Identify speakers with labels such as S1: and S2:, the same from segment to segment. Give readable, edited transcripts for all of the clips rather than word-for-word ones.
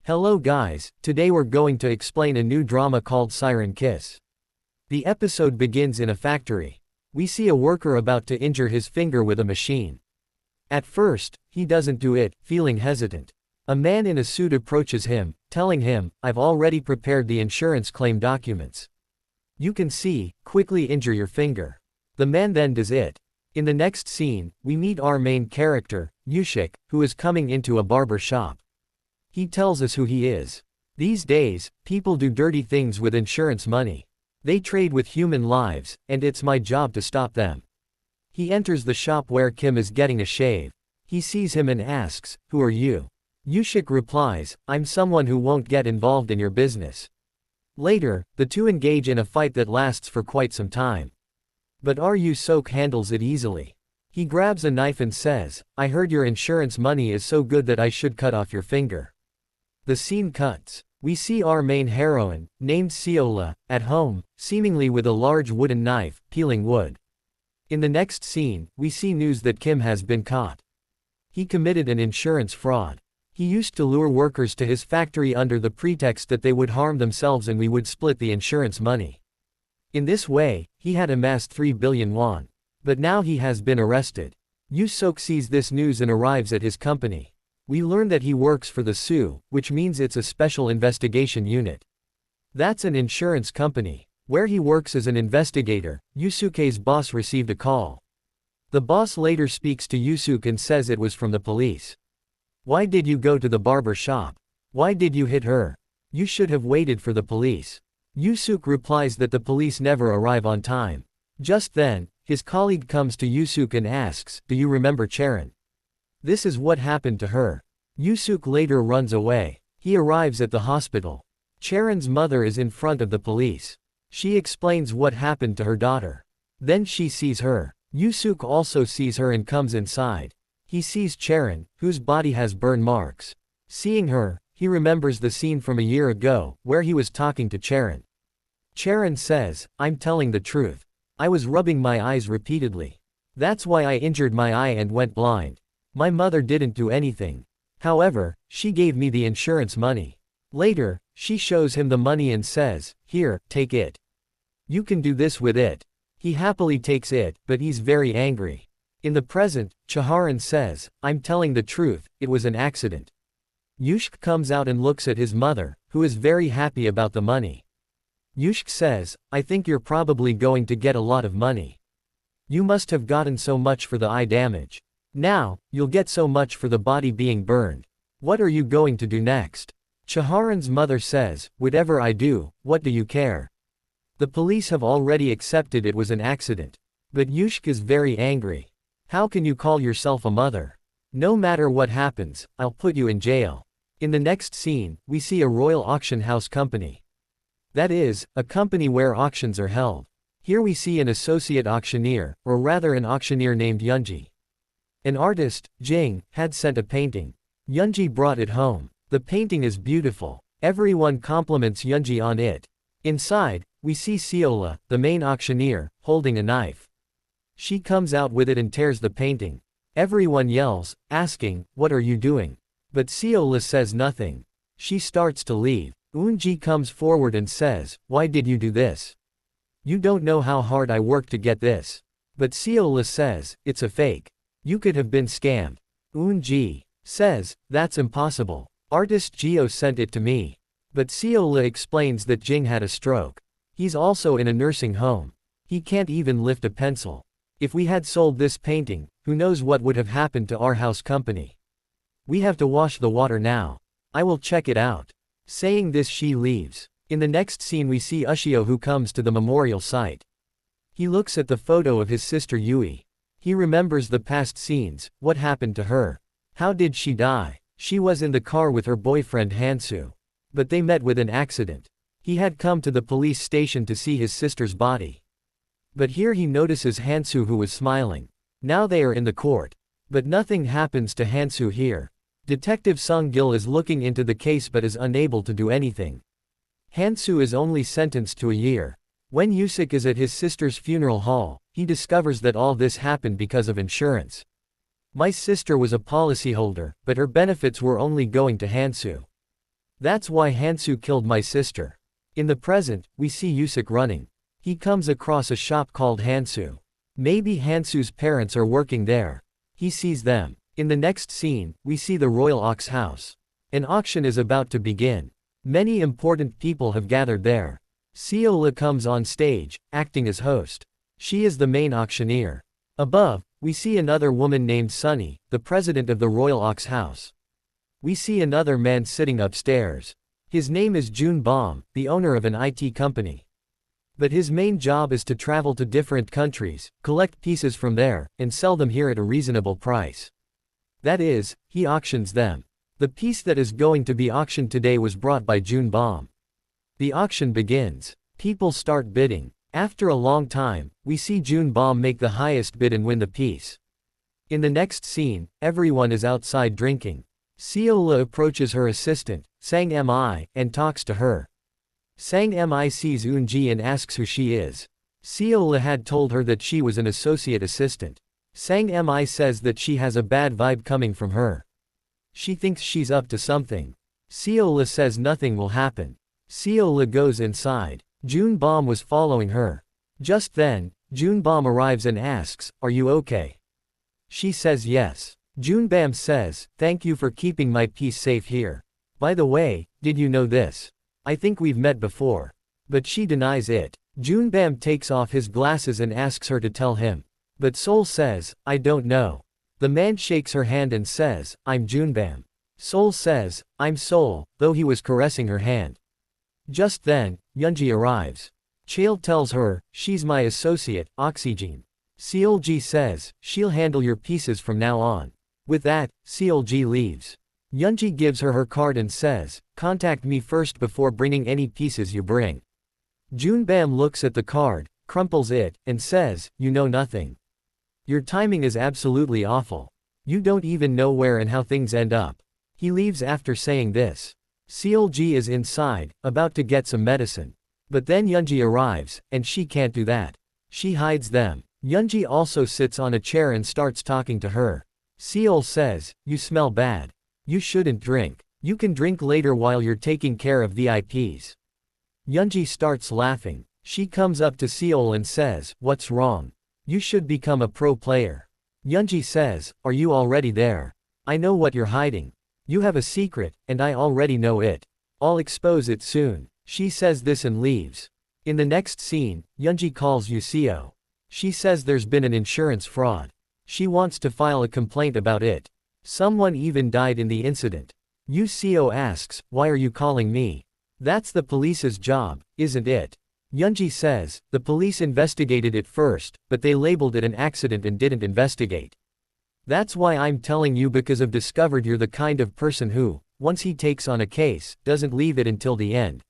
S1: Hello guys, today we're going to explain a new drama called Siren Kiss. The episode begins in a factory. We see a worker about to injure his finger with a machine. At first, he doesn't do it, feeling hesitant. A man in a suit approaches him, telling him, "I've already prepared the insurance claim documents. You can see, quickly injure your finger." The man then does it. In the next scene, we meet our main character, Woo-Seok, who is coming into a barber shop. He tells us who he is. These days, people do dirty things with insurance money. They trade with human lives, and it's my job to stop them. He enters the shop where Kim is getting a shave. He sees him and asks, "Who are you?" Woo-Seok replies, "I'm someone who won't get involved in your business." Later, the two engage in a fight that lasts for quite some time. But Woo-Seok handles it easily. He grabs a knife and says, "I heard your insurance money is so good that I should cut off your finger." The scene cuts. We see our main heroine, named Seol-Ah, at home, seemingly with a large wooden knife, peeling wood. In the next scene, we see news that Kim has been caught. He committed an insurance fraud. He used to lure workers to his factory under the pretext that they would harm themselves and we would split the insurance money. In this way, he had amassed 3 billion won. But now he has been arrested. Woo-Seok sees this news and arrives at his company. We learn that he works for the SU, which means it's a special investigation unit. That's an insurance company. Where he works as an investigator, Woo-Seok's boss received a call. The boss later speaks to Woo-Seok and says it was from the police. "Why did you go to the barber shop? Why did you hit her? You should have waited for the police." Woo-Seok replies that the police never arrive on time. Just then, his colleague comes to Woo-Seok and asks, "Do you remember Siren? This is what happened to her." Woo-Seok later runs away. He arrives at the hospital. Siren's mother is in front of the police. She explains what happened to her daughter. Then she sees her. Woo-Seok also sees her and comes inside. He sees Siren, whose body has burn marks. Seeing her, he remembers the scene from a year ago, where he was talking to Siren. Siren says, "I'm telling the truth. I was rubbing my eyes repeatedly. That's why I injured my eye and went blind. My mother didn't do anything. However, she gave me the insurance money." Later, she shows him the money and says, "Here, take it. You can do this with it." He happily takes it, but he's very angry. In the present, Ha-Jun says, "I'm telling the truth, it was an accident." Woo-Seok comes out and looks at his mother, who is very happy about the money. Woo-Seok says, "I think you're probably going to get a lot of money. You must have gotten so much for the eye damage. Now, you'll get so much for the body being burned. What are you going to do next?" Ha-Jun's mother says, "Whatever I do, what do you care? The police have already accepted it was an accident." But Woo-Seok is very angry. "How can you call yourself a mother? No matter what happens, I'll put you in jail." In the next scene, we see a royal auction house company. That is, a company where auctions are held. Here we see an associate auctioneer, or rather an auctioneer named Yoonji. An artist, Jing, had sent a painting. Yoonji brought it home. The painting is beautiful. Everyone compliments Yoonji on it. Inside, we see Seol-Ah, the main auctioneer, holding a knife. She comes out with it and tears the painting. Everyone yells, asking, "What are you doing?" But Seol-Ah says nothing. She starts to leave. Yoonji comes forward and says, "Why did you do this? You don't know how hard I worked to get this." But Seol-Ah says, "It's a fake. You could have been scammed." Yoonji says, "That's impossible. Artist Geo sent it to me." But Seol-Ah explains that Jing had a stroke. He's also in a nursing home. He can't even lift a pencil. If we had sold this painting, who knows what would have happened to our house company. We have to wash the water now. I will check it out. Saying this, she leaves. In the next scene we see Ushio, who comes to the memorial site. He looks at the photo of his sister Yui. He remembers the past scenes. What happened to her? How did she die? She was in the car with her boyfriend Hansu. But they met with an accident. He had come to the police station to see his sister's body. But here he notices Hansu, who was smiling. Now they are in the court. But nothing happens to Hansu here. Detective Sung-gil is looking into the case but is unable to do anything. Hansu is only sentenced to a year. When Woo-Seok is at his sister's funeral hall, he discovers that all this happened because of insurance. "My sister was a policyholder, but her benefits were only going to Hansu. That's why Hansu killed my sister. In the present, we see Woo-Seok running. He comes across a shop called Hansu. Maybe Hansu's parents are working there. He sees them. In the next scene, we see the royal ox house. An auction is about to begin. Many important people have gathered there. Seol-Ah comes on stage, acting as host. She is the main auctioneer. Above, we see another woman named Sunny, the president of the royal ox house. We see another man sitting upstairs. His name is Jun Bom, the owner of an IT company. But his main job is to travel to different countries, collect pieces from there, and sell them here at a reasonable price. That is, he auctions them. The piece that is going to be auctioned today was brought by Jun Bom. The auction begins. People start bidding. After a long time, we see Jun Bom make the highest bid and win the piece. In the next scene, everyone is outside drinking. Seol-Ah approaches her assistant, Sang Mi, and talks to her. Sang Mi sees Eun-ji and asks who she is. Seol-Ah had told her that she was an associate assistant. Sang Mi says that she has a bad vibe coming from her. She thinks she's up to something. Seol-Ah says nothing will happen. Seol-Ah goes inside. Jun Bom was following her. Just then, Jun Bom arrives and asks, "Are you okay?" She says yes. Jun Bam says, "Thank you for keeping my piece safe here. By the way, did you know this? I think we've met before." But she denies it. Jun Bam takes off his glasses and asks her to tell him. But Sol says, "I don't know." The man shakes her hand and says, "I'm Jun Bam." Sol says, "I'm Sol," though he was caressing her hand. Just then, Eun-ji arrives. Chael tells her, "She's my associate, Oxygen." Seol-ji says, "She'll handle your pieces from now on." With that, Seol-ji leaves. Eun-ji gives her her card and says, "Contact me first before bringing any pieces you bring." Jun Bam looks at the card, crumples it, and says, "You know nothing. Your timing is absolutely awful. You don't even know where and how things end up." He leaves after saying this. Seol-ji is inside, about to get some medicine. But then Eun-ji arrives, and she can't do that. She hides them. Eun-ji also sits on a chair and starts talking to her. Seol says, "You smell bad. You shouldn't drink. You can drink later while you're taking care of VIPs." Eun-ji starts laughing. She comes up to Seol and says, "What's wrong? You should become a pro player." Eun-ji says, "Are you already there? I know what you're hiding. You have a secret, and I already know it. I'll expose it soon." She says this and leaves. In the next scene, Eun-ji calls Woo-Seok. She says there's been an insurance fraud. She wants to file a complaint about it. Someone even died in the incident. Woo-Seok asks, "Why are you calling me? That's the police's job, isn't it?" Eun-ji says, "The police investigated it first, but they labeled it an accident and didn't investigate. That's why I'm telling you, because I've discovered you're the kind of person who, once he takes on a case, doesn't leave it until the end.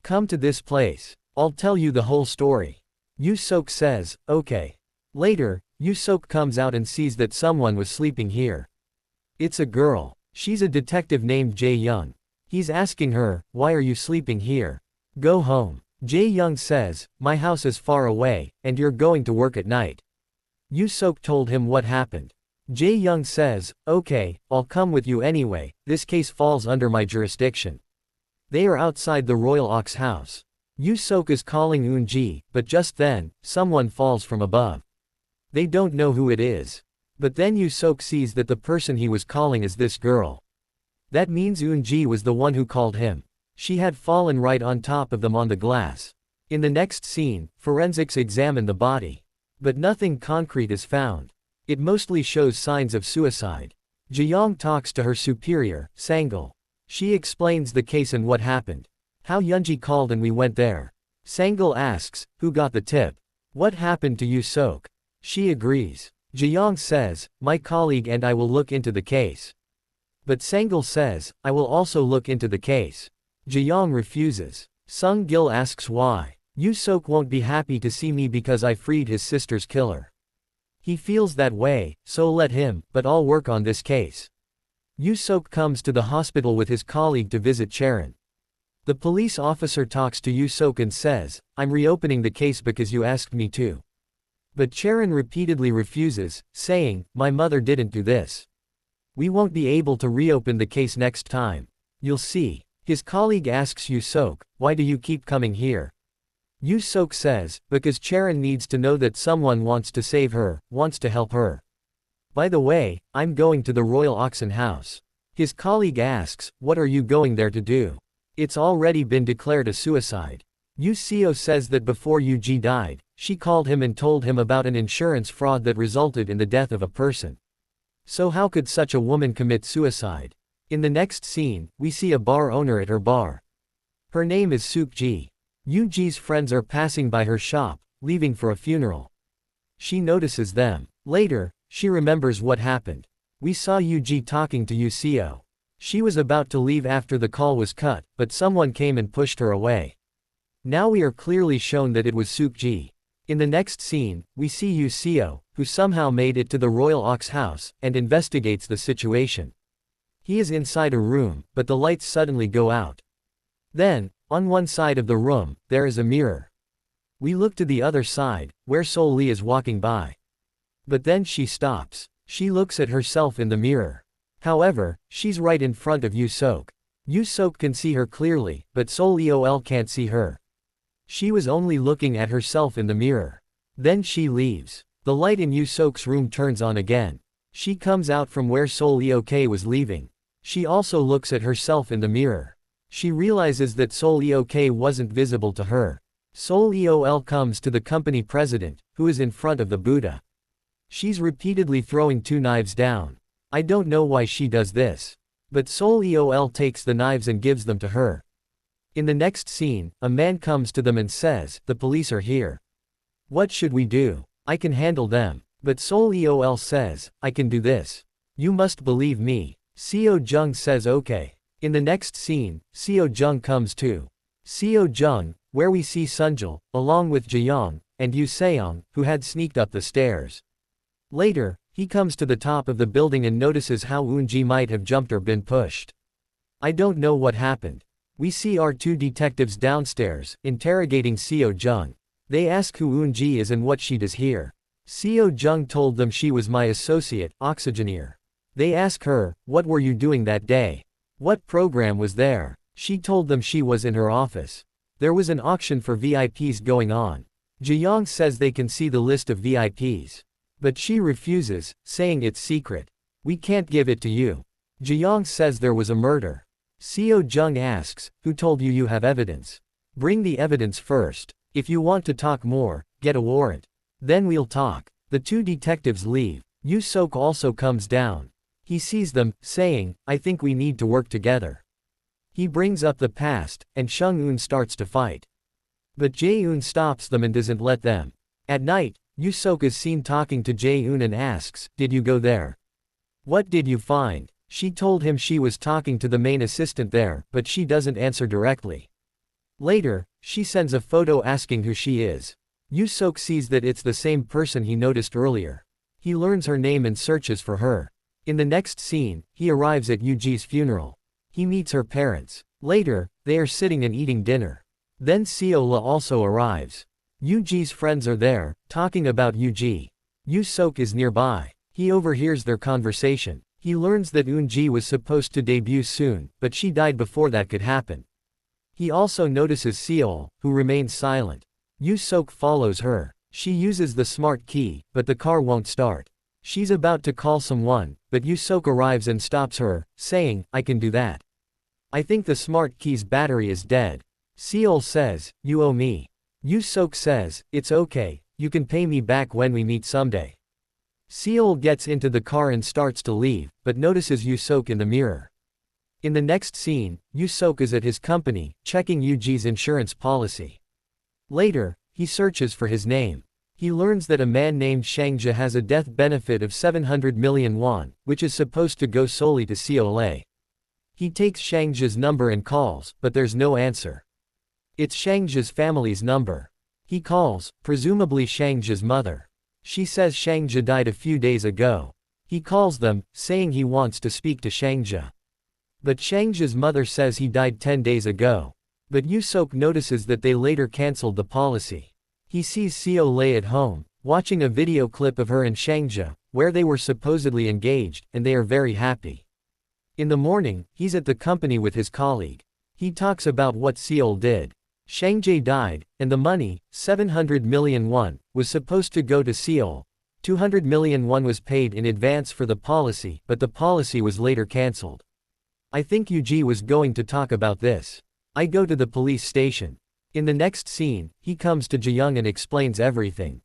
S1: Come to this place. I'll tell you the whole story." Woo-Seok says, "Okay." Later, Woo-Seok comes out and sees that someone was sleeping here. It's a girl. She's a detective named Jae-young. He's asking her, "Why are you sleeping here? Go home." Jae-young says, "My house is far away, and you're going to work at night." Woo-Seok told him what happened. Jae-young says, "Okay, I'll come with you anyway, this case falls under my jurisdiction." They are outside the royal ox house. Woo-Seok is calling Eun-ji, but just then, someone falls from above. They don't know who it is. But then Woo-Seok sees that the person he was calling is this girl. That means Eun-ji was the one who called him. She had fallen right on top of them on the glass. In the next scene, forensics examine the body. But nothing concrete is found. It mostly shows signs of suicide. Jae-young talks to her superior, Sang-il. She explains the case and what happened. How Eun-ji called and we went there. Sang-il asks, "Who got the tip? What happened to Woo-Seok?" She agrees. Jae-young says, "My colleague and I will look into the case." But Sang-il says, "I will also look into the case." Jae-young refuses. Sung-gil asks why. Woo-Seok won't be happy to see me because I freed his sister's killer. He feels that way, so let him, but I'll work on this case. Woo-Seok comes to the hospital with his colleague to visit Sharon. The police officer talks to Woo-Seok and says, "I'm reopening the case because you asked me to." But Sharon repeatedly refuses, saying, "My mother didn't do this. We won't be able to reopen the case next time. You'll see." His colleague asks Woo-Seok, "Why do you keep coming here?" Woo-Seok says, "Because Charon needs to know that someone wants to save her, wants to help her. By the way, I'm going to the royal auction house." His colleague asks, "What are you going there to do? It's already been declared a suicide." Woo-Seok says that before Yoo-ji died, she called him and told him about an insurance fraud that resulted in the death of a person. So how could such a woman commit suicide? In the next scene, we see a bar owner at her bar. Her name is Seok-ji. Yoo-ji's friends are passing by her shop, leaving for a funeral. She notices them. Later, she remembers what happened. We saw Yoo-ji talking to Woo-Seok. She was about to leave after the call was cut, but someone came and pushed her away. Now we are clearly shown that it was Seok-ji. In the next scene, we see Woo-Seok, who somehow made it to the royal auction house, and investigates the situation. He is inside a room, but the lights suddenly go out. Then, on one side of the room, there is a mirror. We look to the other side, where Seol-Ah is walking by. But then she stops. She looks at herself in the mirror. However, she's right in front of Woo-Seok. Woo-Seok can see her clearly, but Seol-Ah can't see her. She was only looking at herself in the mirror. Then she leaves. The light in Woo-Seok's room turns on again. She comes out from where Seol-Ah was leaving. She also looks at herself in the mirror. She realizes that Seol-Ah wasn't visible to her. Seol-Ah comes to the company president, who is in front of the Buddha. She's repeatedly throwing two knives down. I don't know why she does this. But Seol-Ah takes the knives and gives them to her. In the next scene, a man comes to them and says, "The police are here. What should we do? I can handle them." But Seol-Ah says, "I can do this. You must believe me." Seo-jung says okay. In the next scene, Seo-jung comes too. Seo-jung, where we see Sunjul, along with Jaeyoung, and Woo-seong, who had sneaked up the stairs. Later, he comes to the top of the building and notices how Eun-ji might have jumped or been pushed. I don't know what happened. We see our two detectives downstairs, interrogating Seo-jung. They ask who Eun-ji is and what she does here. Seo-jung told them she was my associate, Auctioneer. They ask her, "What were you doing that day? What program was there?" She told them she was in her office. There was an auction for VIPs going on. Jaeyoung says they can see the list of VIPs. But she refuses, saying it's secret. "We can't give it to you." Jaeyoung says there was a murder. Seo-jung asks, "Who told you you have evidence? Bring the evidence first. If you want to talk more, get a warrant. Then we'll talk." The two detectives leave. Woo-Seok also comes down. He sees them, saying, "I think we need to work together." He brings up the past, and Chung-eun starts to fight. But Jae-eun stops them and doesn't let them. At night, Woo-Seok is seen talking to Jae-eun and asks, "Did you go there? What did you find?" She told him she was talking to the main assistant there, but she doesn't answer directly. Later, she sends a photo asking who she is. Woo-Seok sees that it's the same person he noticed earlier. He learns her name and searches for her. In the next scene, he arrives at Yoo-ji's funeral. He meets her parents. Later, they are sitting and eating dinner. Then Seol-Ah also arrives. Yoo-ji's friends are there, talking about Yoo-ji. Woo-Seok is nearby. He overhears their conversation. He learns that Eun-ji was supposed to debut soon, but she died before that could happen. He also notices Seol, who remains silent. Woo-Seok follows her. She uses the smart key, but the car won't start. She's about to call someone, but Woo-Seok arrives and stops her, saying, "I can do that. I think the smart key's battery is dead." Seol says, "You owe me." Woo-Seok says, "It's okay, you can pay me back when we meet someday." Seol gets into the car and starts to leave, but notices Woo-Seok in the mirror. In the next scene, Woo-Seok is at his company, checking Yoo-ji's insurance policy. Later, he searches for his name. He learns that a man named Shang-ja has a death benefit of 700 million won, which is supposed to go solely to Seol-Ah. He takes Shang-ja's number and calls, but there's no answer. It's Shang-ja's family's number. He calls, presumably Shang-ja's mother. She says Shang-ja died a few days ago. He calls them, saying he wants to speak to Shang-ja. But Shang-ja's mother says he died 10 days ago. But Woo-Seok notices that they later cancelled the policy. He sees Seol-Ah at home, watching a video clip of her and Shang-ja, where they were supposedly engaged, and they are very happy. In the morning, he's at the company with his colleague. He talks about what Seol did. Shang Jae died, and the money, 700 million won, was supposed to go to Seol. 200 million won was paid in advance for the policy, but the policy was later cancelled. I think Yuji was going to talk about this. I go to the police station. In the next scene, he comes to Jaeyoung and explains everything.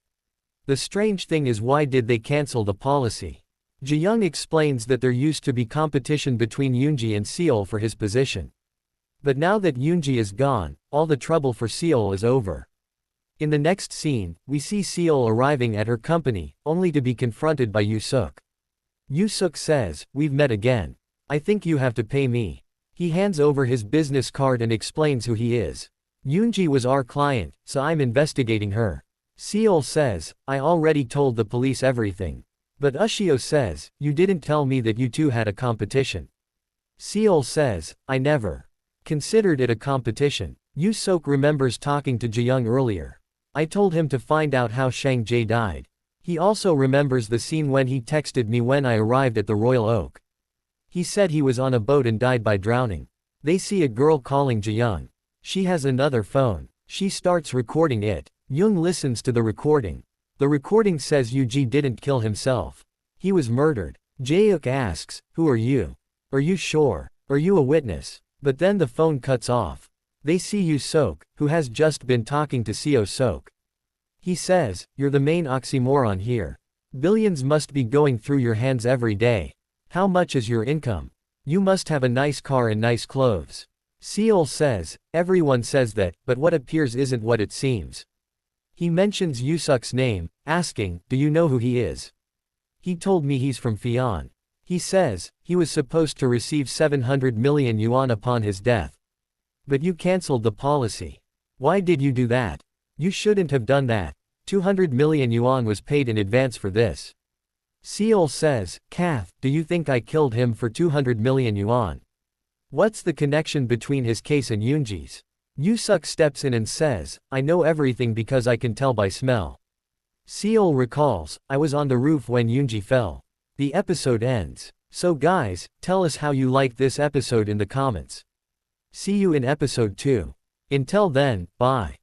S1: The strange thing is, why did they cancel the policy? Jaeyoung explains that there used to be competition between Yoonji and Seol for his position. But now that Yoonji is gone, all the trouble for Seol is over. In the next scene, we see Seol arriving at her company, only to be confronted by Woo-Seok. Woo-Seok says, "We've met again. I think you have to pay me." He hands over his business card and explains who he is. "Yoonji was our client, so I'm investigating her." Seol says, "I already told the police everything. But Ushio says, you didn't tell me that you two had a competition." Seol says, "I never considered it a competition." Woo-Seok remembers talking to Jaeyoung earlier. "I told him to find out how Shang Jae died." He also remembers the scene when he texted me when I arrived at the Royal Oak. He said he was on a boat and died by drowning. They see a girl calling Jaeyoung. She has another phone. She starts recording it. Young listens to the recording. The recording says Yuji didn't kill himself. He was murdered. Jaehyuk asks, "Who are you? Are you sure? Are you a witness?" But then the phone cuts off. They see Woo-Seok, who has just been talking to Seo-Seok. He says, "You're the main oxymoron here. Billions must be going through your hands every day. How much is your income? You must have a nice car and nice clothes." Seol says, "Everyone says that, but what appears isn't what it seems." He mentions Woo-Seok's name, asking, "Do you know who he is?" "He told me he's from Fion." He says, "He was supposed to receive 700 million yuan upon his death. But you cancelled the policy. Why did you do that? You shouldn't have done that. 200 million yuan was paid in advance for this." Seol says, "Kath, do you think I killed him for 200 million yuan? What's the connection between his case and Yoonji's?" Woo-Seok steps in and says, "I know everything because I can tell by smell." Seol recalls, "I was on the roof when Yoonji fell." The episode ends. So guys, tell us how you liked this episode in the comments. See you in episode 2. Until then, bye.